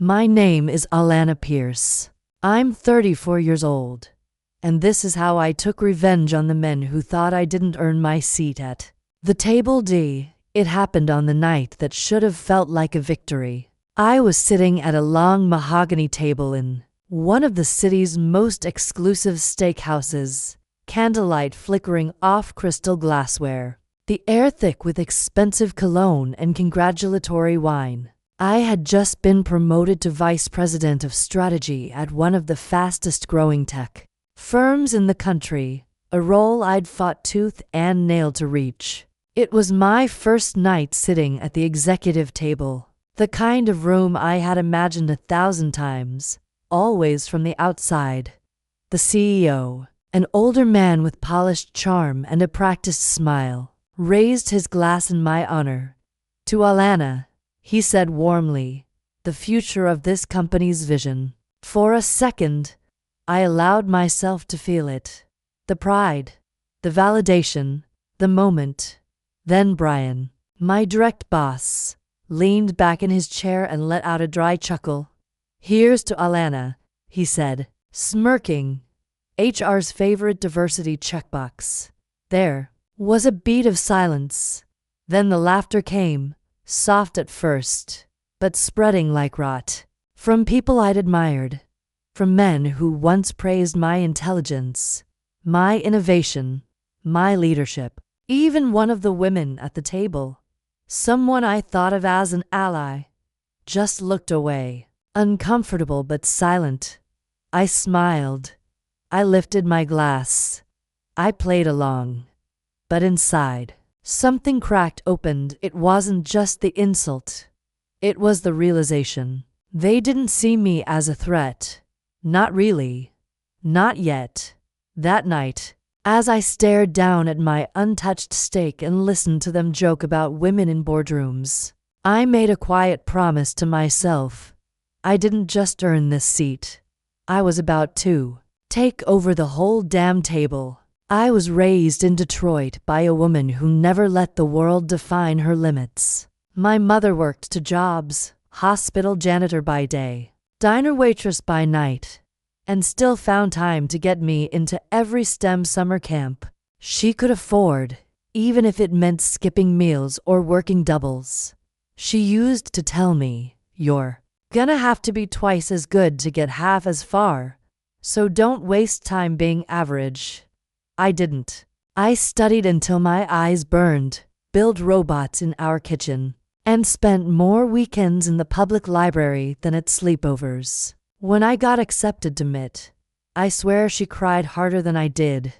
My name is Alana Pierce. I'm 34 years old, and this is how I took revenge on the men who thought I didn't earn my seat at the table D. It happened on the night that should have felt like a victory. I was sitting at a long mahogany table in one of the city's most exclusive steakhouses, candlelight flickering off crystal glassware, the air thick with expensive cologne and congratulatory wine. I had just been promoted to vice president of strategy at one of the fastest growing tech firms in the country, a role I'd fought tooth and nail to reach. It was my first night sitting at the executive table, the kind of room I had imagined 1,000 times, always from the outside. The CEO, an older man with polished charm and a practiced smile, raised his glass in my honor. To Alana, he said warmly, the future of this company's vision. For a second, I allowed myself to feel it. The pride, the validation, the moment. Then Brian, my direct boss, leaned back in his chair and let out a dry chuckle. Here's to Alana, he said, smirking. HR's favorite diversity checkbox. There was a beat of silence. Then the laughter came, soft at first, but spreading like rot. From people I'd admired. From men who once praised my intelligence, my innovation, my leadership. Even one of the women at the table, someone I thought of as an ally, just looked away, uncomfortable but silent. I smiled. I lifted my glass. I played along. But inside, something cracked opened. It wasn't just the insult. It was the realization. They didn't see me as a threat. Not really. Not yet. That night, as I stared down at my untouched steak and listened to them joke about women in boardrooms, I made a quiet promise to myself. I didn't just earn this seat. I was about to take over the whole damn table. I was raised in Detroit by a woman who never let the world define her limits. My mother worked 2 jobs, hospital janitor by day, diner waitress by night, and still found time to get me into every STEM summer camp she could afford, even if it meant skipping meals or working doubles. She used to tell me, "You're gonna have to be twice as good to get half as far, so don't waste time being average." I didn't. I studied until my eyes burned, built robots in our kitchen, and spent more weekends in the public library than at sleepovers. When I got accepted to MIT, I swear she cried harder than I did.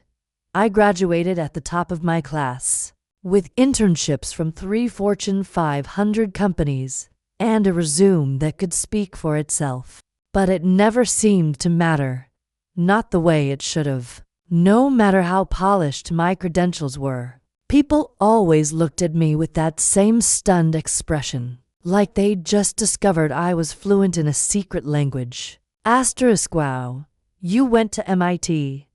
I graduated at the top of my class, with internships from 3 Fortune 500 companies, and a resume that could speak for itself. But it never seemed to matter. Not the way it should have. No matter how polished my credentials were, people always looked at me with that same stunned expression, like they'd just discovered I was fluent in a secret language. Wow, you went to MIT.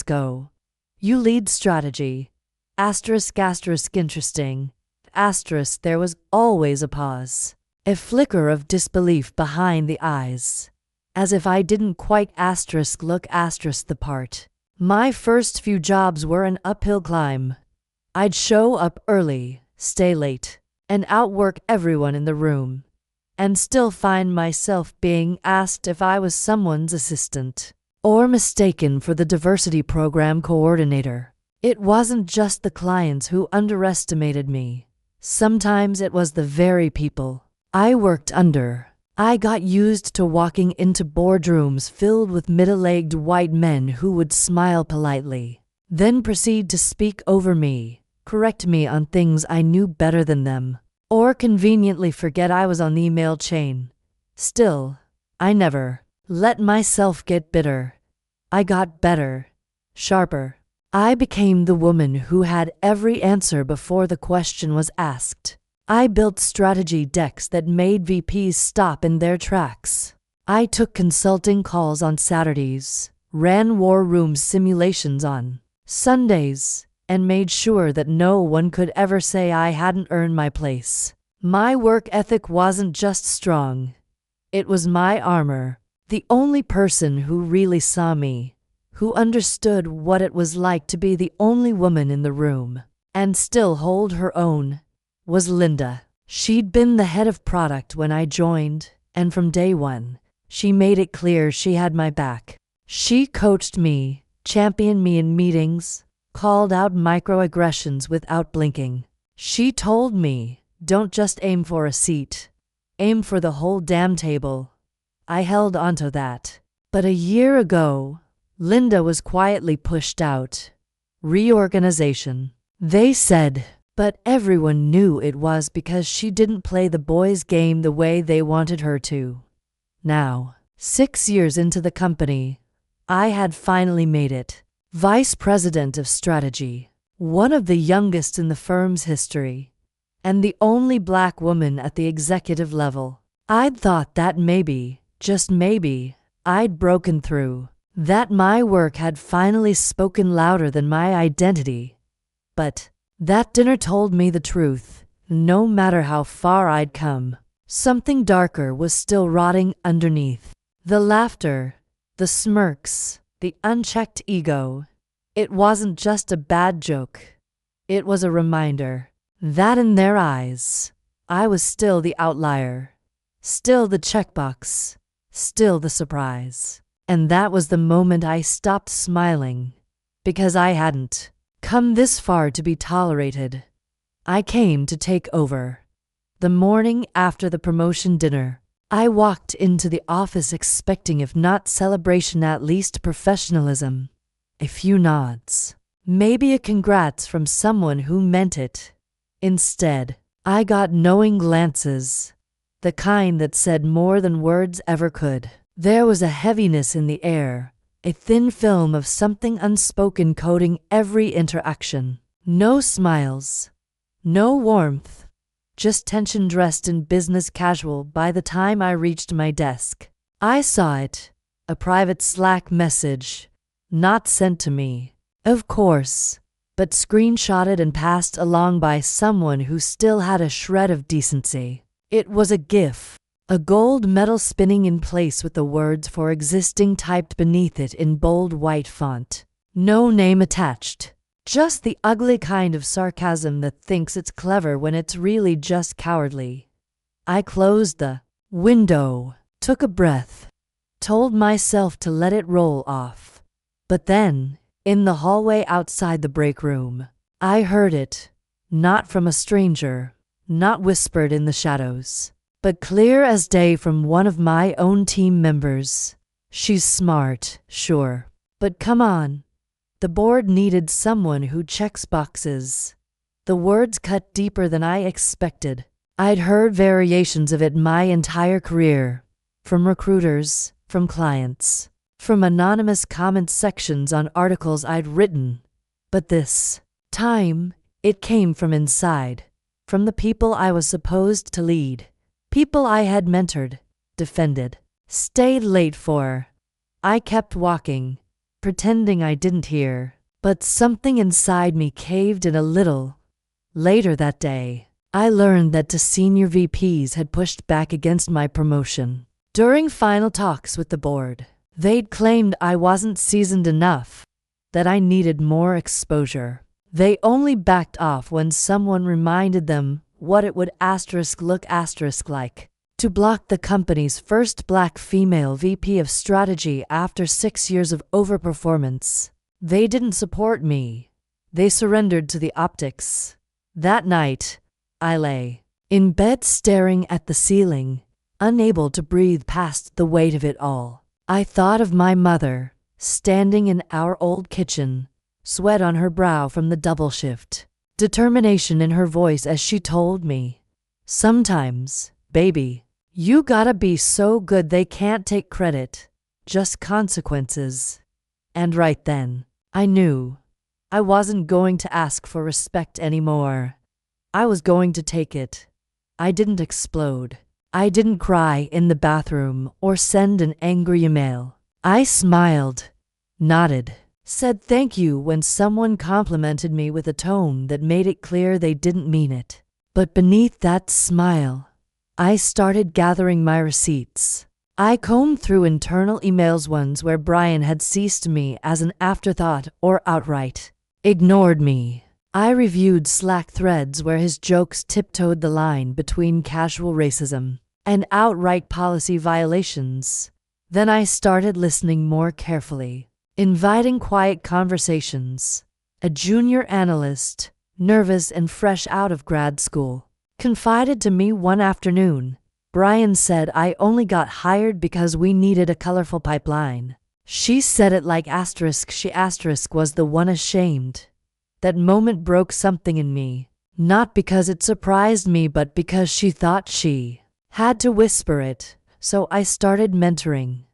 Go. You lead strategy. Interesting. There was always a pause, a flicker of disbelief behind the eyes, as if I didn't quite look the part. My first few jobs were an uphill climb. I'd show up early, stay late, and outwork everyone in the room, and still find myself being asked if I was someone's assistant, or mistaken for the diversity program coordinator. It wasn't just the clients who underestimated me. Sometimes it was the very people I worked under. I got used to walking into boardrooms filled with middle-aged white men who would smile politely, then proceed to speak over me, correct me on things I knew better than them, or conveniently forget I was on the email chain. Still, I never let myself get bitter. I got better, sharper. I became the woman who had every answer before the question was asked. I built strategy decks that made VPs stop in their tracks. I took consulting calls on Saturdays, ran war room simulations on Sundays, and made sure that no one could ever say I hadn't earned my place. My work ethic wasn't just strong. It was my armor. The only person who really saw me, who understood what it was like to be the only woman in the room and still hold her own, was Linda. She'd been the head of product when I joined, and from day one, she made it clear she had my back. She coached me, championed me in meetings, called out microaggressions without blinking. She told me, don't just aim for a seat, aim for the whole damn table. I held onto that. But a year ago, Linda was quietly pushed out. Reorganization. They said, but everyone knew it was because she didn't play the boys' game the way they wanted her to. Now, 6 years into the company, I had finally made it. Vice President of Strategy, one of the youngest in the firm's history, and the only black woman at the executive level. I'd thought that maybe, just maybe, I'd broken through, that my work had finally spoken louder than my identity. But that dinner told me the truth. No matter how far I'd come, something darker was still rotting underneath. The laughter, the smirks, the unchecked ego. It wasn't just a bad joke. It was a reminder that in their eyes, I was still the outlier, still the checkbox, still the surprise. And that was the moment I stopped smiling, because I hadn't come this far to be tolerated. I came to take over. The morning after the promotion dinner, I walked into the office expecting, if not celebration, at least professionalism. A few nods, maybe a congrats from someone who meant it. Instead, I got knowing glances, the kind that said more than words ever could. There was a heaviness in the air, a thin film of something unspoken coating every interaction. No smiles, no warmth, just tension dressed in business casual. By the time I reached my desk, I saw it, a private Slack message, not sent to me, of course, but screenshotted and passed along by someone who still had a shred of decency. It was a GIF. A gold medal spinning in place with the words "for existing" typed beneath it in bold white font. No name attached. Just the ugly kind of sarcasm that thinks it's clever when it's really just cowardly. I closed the window, took a breath, told myself to let it roll off. But then, in the hallway outside the break room, I heard it. Not from a stranger, not whispered in the shadows, but clear as day from one of my own team members. She's smart, sure, but come on. The board needed someone who checks boxes. The words cut deeper than I expected. I'd heard variations of it my entire career, from recruiters, from clients, from anonymous comment sections on articles I'd written. But this time, it came from inside, from the people I was supposed to lead. People I had mentored, defended, stayed late for. I kept walking, pretending I didn't hear, but something inside me caved in a little. Later that day, I learned that two senior VPs had pushed back against my promotion. During final talks with the board, they'd claimed I wasn't seasoned enough, that I needed more exposure. They only backed off when someone reminded them what it would look like to block the company's first black female VP of strategy after 6 years of overperformance. They didn't support me. They surrendered to the optics. That night, I lay in bed staring at the ceiling, unable to breathe past the weight of it all. I thought of my mother, standing in our old kitchen, sweat on her brow from the double shift, determination in her voice as she told me, "Sometimes, baby, you gotta be so good they can't take credit, just consequences." And right then, I knew I wasn't going to ask for respect anymore. I was going to take it. I didn't explode. I didn't cry in the bathroom or send an angry email. I smiled, nodded, said thank you when someone complimented me with a tone that made it clear they didn't mean it. But beneath that smile, I started gathering my receipts. I combed through internal emails, ones where Brian had ceased me as an afterthought or outright ignored me. I reviewed Slack threads where his jokes tiptoed the line between casual racism and outright policy violations. Then I started listening more carefully, inviting quiet conversations. A junior analyst, nervous and fresh out of grad school, confided to me one afternoon. Brian said I only got hired because we needed a colorful pipeline. She said it like she was the one ashamed. That moment broke something in me, not because it surprised me, but because she thought she had to whisper it. So I started mentoring.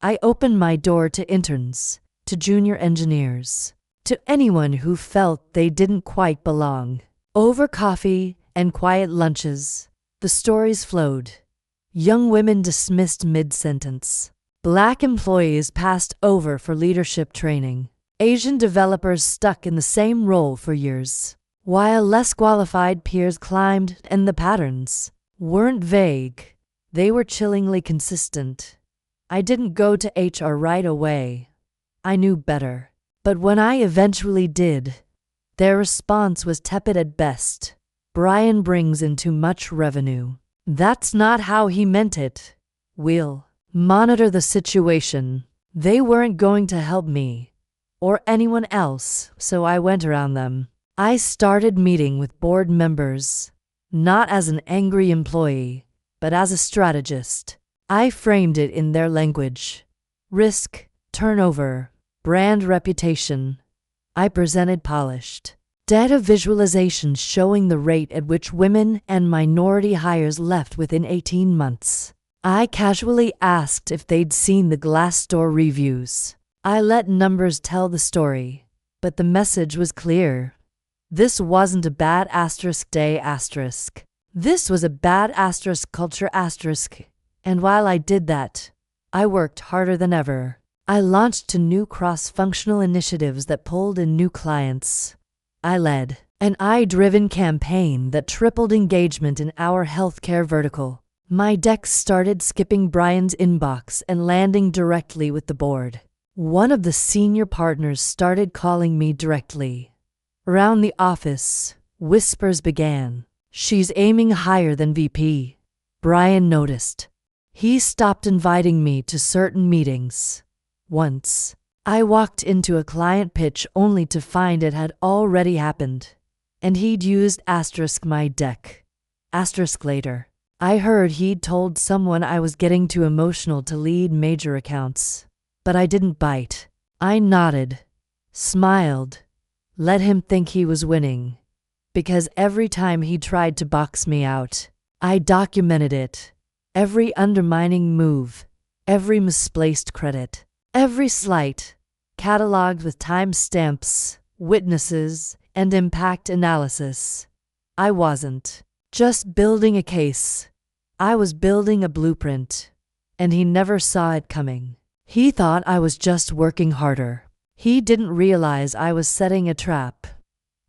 I opened my door to interns, to junior engineers, to anyone who felt they didn't quite belong. Over coffee and quiet lunches, the stories flowed. Young women dismissed mid-sentence. Black employees passed over for leadership training. Asian developers stuck in the same role for years, while less qualified peers climbed, and the patterns weren't vague. They were chillingly consistent. I didn't go to HR right away. I knew better. But when I eventually did, their response was tepid at best. Brian brings in too much revenue. That's not how he meant it. We'll monitor the situation. They weren't going to help me or anyone else, so I went around them. I started meeting with board members, not as an angry employee, but as a strategist. I framed it in their language. Risk, turnover, brand reputation. I presented polished data visualizations showing the rate at which women and minority hires left within 18 months. I casually asked if they'd seen the Glassdoor reviews. I let numbers tell the story, but the message was clear. This wasn't a bad day. This was a bad culture . And while I did that, I worked harder than ever. I launched 2 new cross-functional initiatives that pulled in new clients. I led an AI-driven campaign that tripled engagement in our healthcare vertical. My decks started skipping Brian's inbox and landing directly with the board. One of the senior partners started calling me directly. Around the office, whispers began. She's aiming higher than VP. Brian noticed. He stopped inviting me to certain meetings. Once, I walked into a client pitch only to find it had already happened, and he'd used my deck. Later, I heard he'd told someone I was getting too emotional to lead major accounts. But I didn't bite. I nodded, smiled, let him think he was winning. Because every time he tried to box me out, I documented it. Every undermining move, every misplaced credit, every slight, cataloged with timestamps, witnesses, and impact analysis. I wasn't just building a case. I was building a blueprint, and he never saw it coming. He thought I was just working harder. He didn't realize I was setting a trap,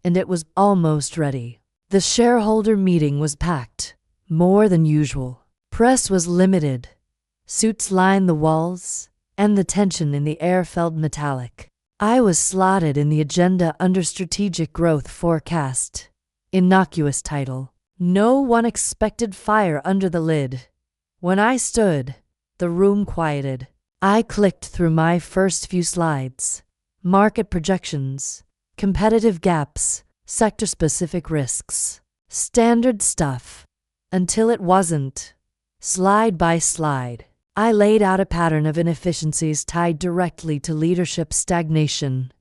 and it was almost ready. The shareholder meeting was packed, more than usual. Press was limited. Suits lined the walls, and the tension in the air felt metallic. I was slotted in the agenda under strategic growth forecast. Innocuous title. No one expected fire under the lid. When I stood, the room quieted. I clicked through my first few slides. Market projections, competitive gaps, sector-specific risks. Standard stuff. Until it wasn't. Slide by slide, I laid out a pattern of inefficiencies tied directly to leadership stagnation.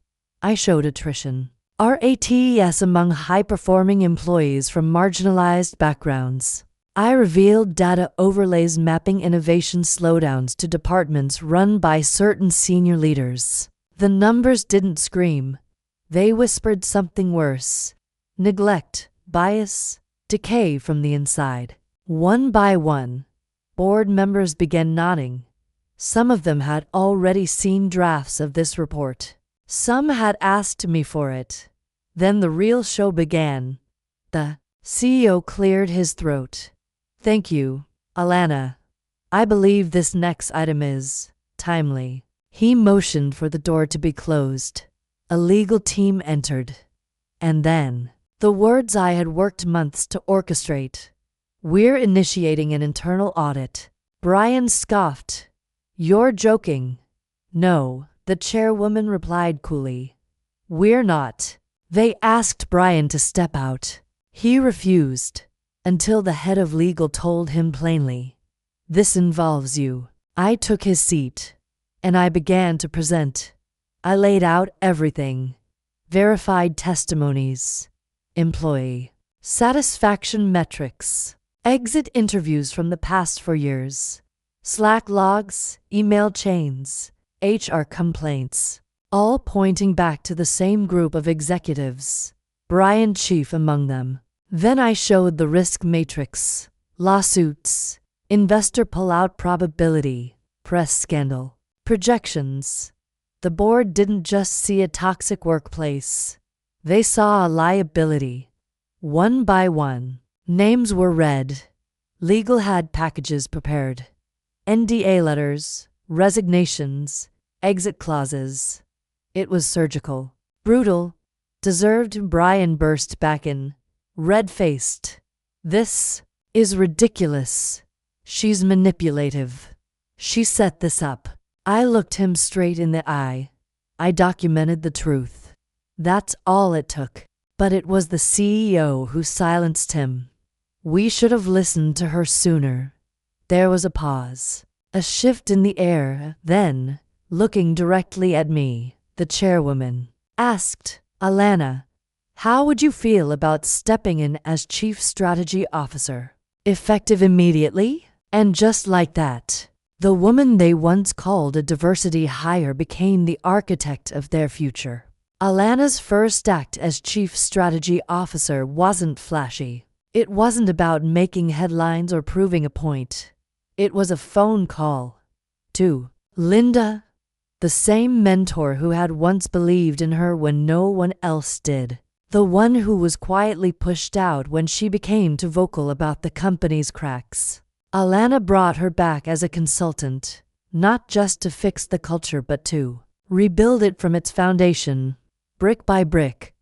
I showed attrition. RATES among high-performing employees from marginalized backgrounds. I revealed data overlays mapping innovation slowdowns to departments run by certain senior leaders. The numbers didn't scream. They whispered something worse. Neglect, bias, decay from the inside. One by one, board members began nodding. Some of them had already seen drafts of this report. Some had asked me for it. Then the real show began. The CEO cleared his throat. Thank you, Alana. I believe this next item is timely. He motioned for the door to be closed. A legal team entered. And then, the words I had worked months to orchestrate. We're initiating an internal audit. Brian scoffed. You're joking. No, the chairwoman replied coolly. We're not. They asked Brian to step out. He refused, until the head of legal told him plainly, this involves you. I took his seat, and I began to present. I laid out everything. Verified testimonies, employee satisfaction metrics, exit interviews from the past 4 years, Slack logs, email chains, HR complaints, all pointing back to the same group of executives, Brian chief among them. Then I showed the risk matrix, lawsuits, investor pullout probability, press scandal, projections. The board didn't just see a toxic workplace. They saw a liability. One by one, names were read. Legal had packages prepared. NDA letters, resignations, exit clauses. It was surgical, brutal, deserved. Brian burst back in, red-faced. This is ridiculous. She's manipulative. She set this up. I looked him straight in the eye. I documented the truth. That's all it took. But it was the CEO who silenced him. We should have listened to her sooner. There was a pause, a shift in the air. Then, looking directly at me, the chairwoman asked, Alana, how would you feel about stepping in as Chief Strategy Officer? Effective immediately? And just like that, the woman they once called a diversity hire became the architect of their future. Alana's first act as Chief Strategy Officer wasn't flashy. It wasn't about making headlines or proving a point. It was a phone call to Linda, the same mentor who had once believed in her when no one else did. The one who was quietly pushed out when she became too vocal about the company's cracks. Alana brought her back as a consultant, not just to fix the culture but to rebuild it from its foundation, brick by brick.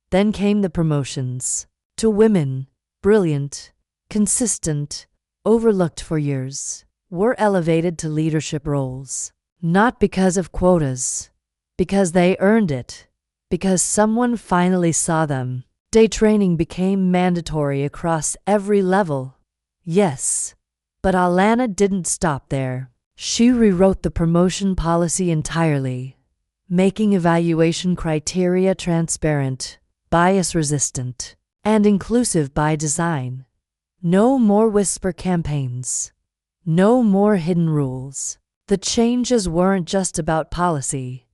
Then came the promotions. To women, brilliant, consistent, overlooked for years, were elevated to leadership roles. Not because of quotas, because they earned it, because someone finally saw them. Day training became mandatory across every level. Yes, but Alana didn't stop there. She rewrote the promotion policy entirely, making evaluation criteria transparent, bias-resistant, and inclusive by design. No more whisper campaigns. No more hidden rules. The changes weren't just about policy.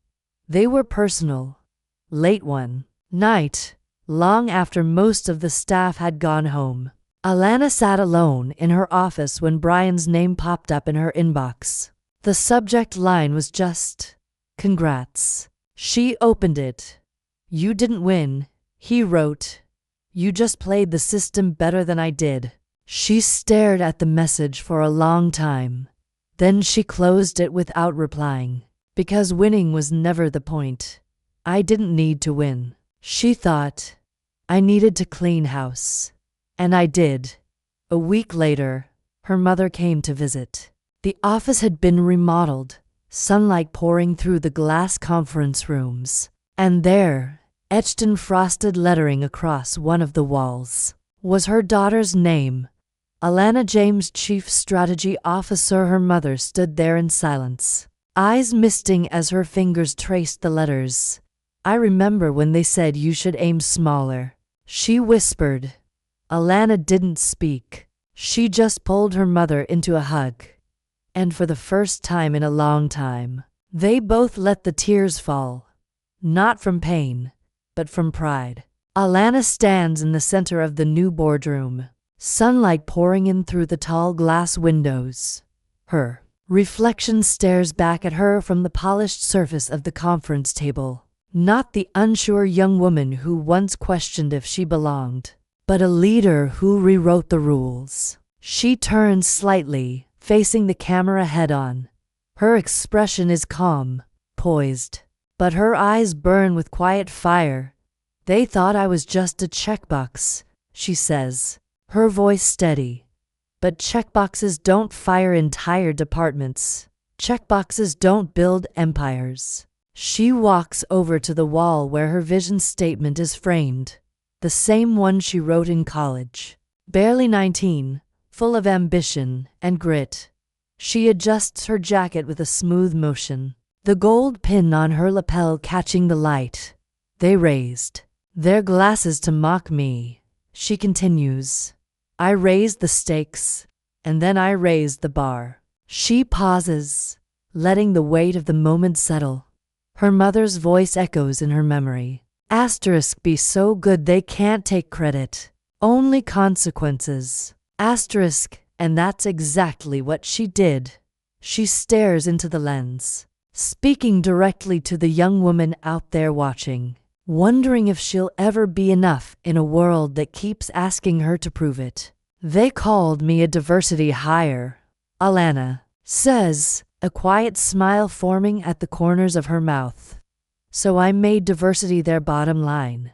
They were personal. Late one night, long after most of the staff had gone home, Alana sat alone in her office when Brian's name popped up in her inbox. The subject line was just, "Congrats." She opened it. "You didn't win," he wrote. "You just played the system better than I did." She stared at the message for a long time. Then she closed it without replying. Because winning was never the point. I didn't need to win, she thought. I needed to clean house. And I did. A week later, her mother came to visit. The office had been remodeled, sunlight pouring through the glass conference rooms. And there, etched in frosted lettering across one of the walls, was her daughter's name. Alana James, Chief Strategy Officer. Her mother stood there in silence, eyes misting as her fingers traced the letters. I remember when they said you should aim smaller, she whispered. Alana didn't speak. She just pulled her mother into a hug. And for the first time in a long time, they both let the tears fall. Not from pain, but from pride. Alana stands in the center of the new boardroom, sunlight pouring in through the tall glass windows. Her reflection stares back at her from the polished surface of the conference table. Not the unsure young woman who once questioned if she belonged, but a leader who rewrote the rules. She turns slightly, facing the camera head-on. Her expression is calm, poised, but her eyes burn with quiet fire. "They thought I was just a checkbox," she says, her voice steady. "But checkboxes don't fire entire departments. Checkboxes don't build empires." She walks over to the wall where her vision statement is framed, the same one she wrote in college. Barely 19, full of ambition and grit. She adjusts her jacket with a smooth motion, the gold pin on her lapel catching the light. "They raised their glasses to mock me," she continues. "I raised the stakes, and then I raised the bar." She pauses, letting the weight of the moment settle. Her mother's voice echoes in her memory. Asterisk be so good they can't take credit. Only consequences. Asterisk, and that's exactly what she did. She stares into the lens, speaking directly to the young woman out there watching, wondering if she'll ever be enough in a world that keeps asking her to prove it. "They called me a diversity hire," Alana says, a quiet smile forming at the corners of her mouth. "So I made diversity their bottom line."